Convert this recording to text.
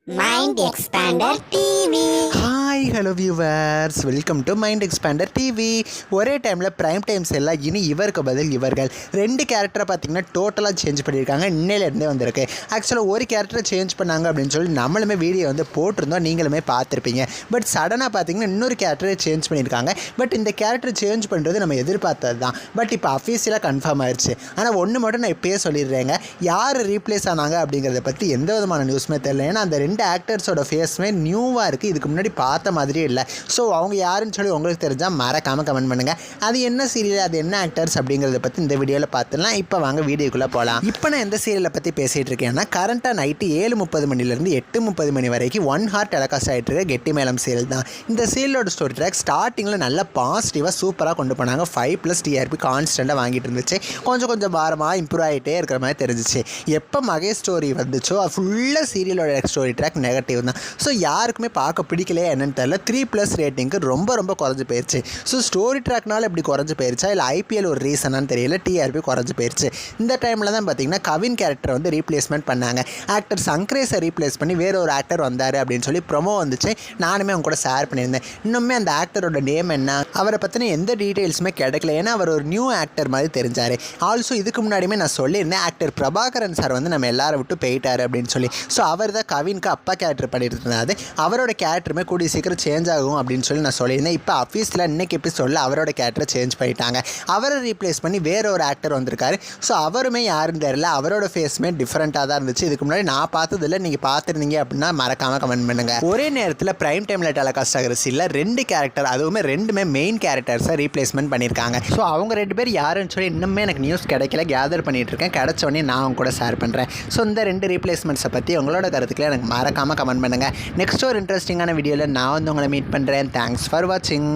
Mind Expander TV. Hi hello viewers, welcome to mind expander TV. ஒரே டைமில் prime times எல்லாம் இனி இவருக்கு பதில் இவர்கள் ரெண்டு கேரக்டரை பார்த்திங்கன்னா டோட்டலாக சேஞ்ச் பண்ணியிருக்காங்க. இன்னையிலேருந்தே வந்திருக்கு. ஆக்சுவலாக ஒரு கேரக்டரை சேஞ்ச் பண்ணாங்க அப்படின்னு சொல்லி நம்மளுமே வீடியோ வந்து போட்டிருந்தோம், நீங்களுமே பார்த்துருப்பீங்க. பட் சடனாக பார்த்திங்கன்னா இன்னொரு கேரக்டரை சேஞ்ச் பண்ணியிருக்காங்க. பட் இந்த கேரக்டர் சேஞ்ச் பண்ணுறது நம்ம எதிர்பார்த்தது தான். பட் இப்போ அஃபீஷியலாக கன்ஃபார்ம் ஆயிடுச்சு. ஆனால் ஒன்று மட்டும் நான் இப்போயே சொல்லிடுறேங்க, யார் ரீப்ளேஸ் ஆனாங்க அப்படிங்கிறத பற்றி எந்த விதமான நியூஸுமே தெரியல. ஏன்னா அந்த ரெண்டு ஆக்டர்ஸோட ஃபேஸுமே நியூவாக இருக்குது, இதுக்கு முன்னாடி பார்த்த மாதிரியே இல்லை. ஸோ அவங்க யாருன்னு சொல்லி உங்களுக்கு தெரிஞ்சால் மறக்காமல் கமெண்ட் பண்ணுங்கள். அது என்ன சீரியல், அது என்ன ஆக்டர்ஸ் அப்படிங்கிறத பற்றி இந்த வீடியோவில் பார்த்துலாம். இப்போ வாங்க வீடியோக்குள்ளே போகலாம். இப்போ நான் எந்த சீரியலை பற்றி பேசிகிட்டு இருக்கேன்னா, கரண்ட்டாக நைட்டு 7:30 மணிலேருந்து 8:30 மணி வரைக்கும் 1 ஹார் டெலகாஸ்ட் ஆகிட்டு இருக்க கெட்டிமேளம் சீரியல் தான். இந்த சீரியலோட ஸ்டோரி ட்ராக் ஸ்டார்டிங்கில் நல்லா பாசிட்டிவாக சூப்பராக கொண்டு போனாங்க. 5+ TRP கான்ஸ்டண்ட்டாக வாங்கிட்டு இருந்துச்சு. கொஞ்சம் வாரமாக இம்ப்ரூவ் ஆகிட்டே இருக்கிற மாதிரி தெரிஞ்சிச்சு. எப்போ மகேஷ் ஸ்டோரி வந்துச்சோ ஃபுல்லாக சீரியலோட ஸ்டோரி ட்ராக் நெகட்டிவ் தான். ஸோ யாருக்குமே பார்க்க பிடிக்கலையே என்னன்னு தெரியல. 3+ ரேட்டிங்க்கு ரொம்ப குறைஞ்சி போயிடுச்சு. ஸோ ஸ்டோரி ட்ராக்னால எப்படி குறைஞ்சி போயிடுச்சா, இல்லை ஐபிஎல் ஒரு ரீசனான்னு தெரியல, டிஆர்பி குறைஞ்சி போயிடுச்சு. இந்த டைமில் தான் பார்த்தீங்கன்னா கவின் கேரக்டர் வந்து ரீப்ளேஸ்மெண்ட் பண்ணாங்க. ஆக்டர் சங்கரேஸை ரீப்ளேஸ் பண்ணி வேற ஒரு ஆக்டர் வந்தார் அப்படின்னு சொல்லி ப்ரொமோ வந்துச்சு. நானுமே அவங்க கூட ஷேர் பண்ணியிருந்தேன். இன்னுமே அந்த ஆக்டரோட நேம் என்ன, அவரை பற்றின எந்த டீட்டெயில்ஸுமே கிடைக்கல. ஏன்னா அவர் ஒரு நியூ ஆக்டர் மாதிரி தெரிஞ்சார். ஆல்சோ இதுக்கு முன்னாடியுமே நான் சொல்லியிருந்தேன், ஆக்டர் பிரபாகரன் சார் வந்து நம்ம எல்லாரை விட்டு போயிட்டார் அப்படின்னு சொல்லி. ஸோ அவர் தான் கவினுக்கு அப்பா கேரக்டர் பண்ணிட்டு இருந்தாரு. அவரோட கேரக்டருமே கூடிய சீக்கிரம் சேஞ்ச் ஆகும் அப்படின்னு சொல்லி நான் சொல்லியிருந்தேன். இப்போ அஃபீஸில் இன்னைக்கு எபிசோடில் அவரோட கேரக்டரை சேஞ்ச் பண்ணிட்டாங்க. அவரை ரீப்ளேஸ் பண்ணி வேற ஒரு ஆக்டர் வந்திருக்காரு. ஸோ அவருமே யாருன்னு தெரியல, அவரோட ஃபேஸுமே டிஃப்ரெண்ட்டாக தான் இருந்துச்சு. இதுக்கு முன்னாடி நான் பார்த்ததில்ல, நீங்கள் பார்த்துருந்தீங்க அப்படின்னா மறக்காமல் கமெண்ட் பண்ணுங்கள். ஒரே நேரத்தில் ப்ரைம் டைமில் டெலகாஸ்ட் ஆகிற சீரியல் ரெண்டு கேரக்டர், அதுவுமே ரெண்டுமே மெயின் கேரக்டர்ஸை ரீப்ளேஸ்மெண்ட் பண்ணியிருக்காங்க. ஸோ அவங்க ரெண்டு பேர் யாருன்னு சொல்லி இன்னுமே எனக்கு நியூஸ் கிடைக்கல, கேதர் பண்ணிட்டு இருக்கேன். கிடைச்சோடனே நான் அவங்க கூட ஷேர் பண்ணுறேன். ஸோ இந்த ரெண்டு ரீப்ளேஸ்மெண்ட்ஸை பற்றி உங்களோட கருத்துக்களை எனக்கு மறக்காமல் கமெண்ட் பண்ணுங்கள். நெக்ஸ்ட் ஒரு இன்ட்ரெஸ்டிங்கான வீடியோவில் நான் வந்து உங்களை மீட் பண்ணுறேன். தேங்க்ஸ் ஃபார் வாட்சிங்.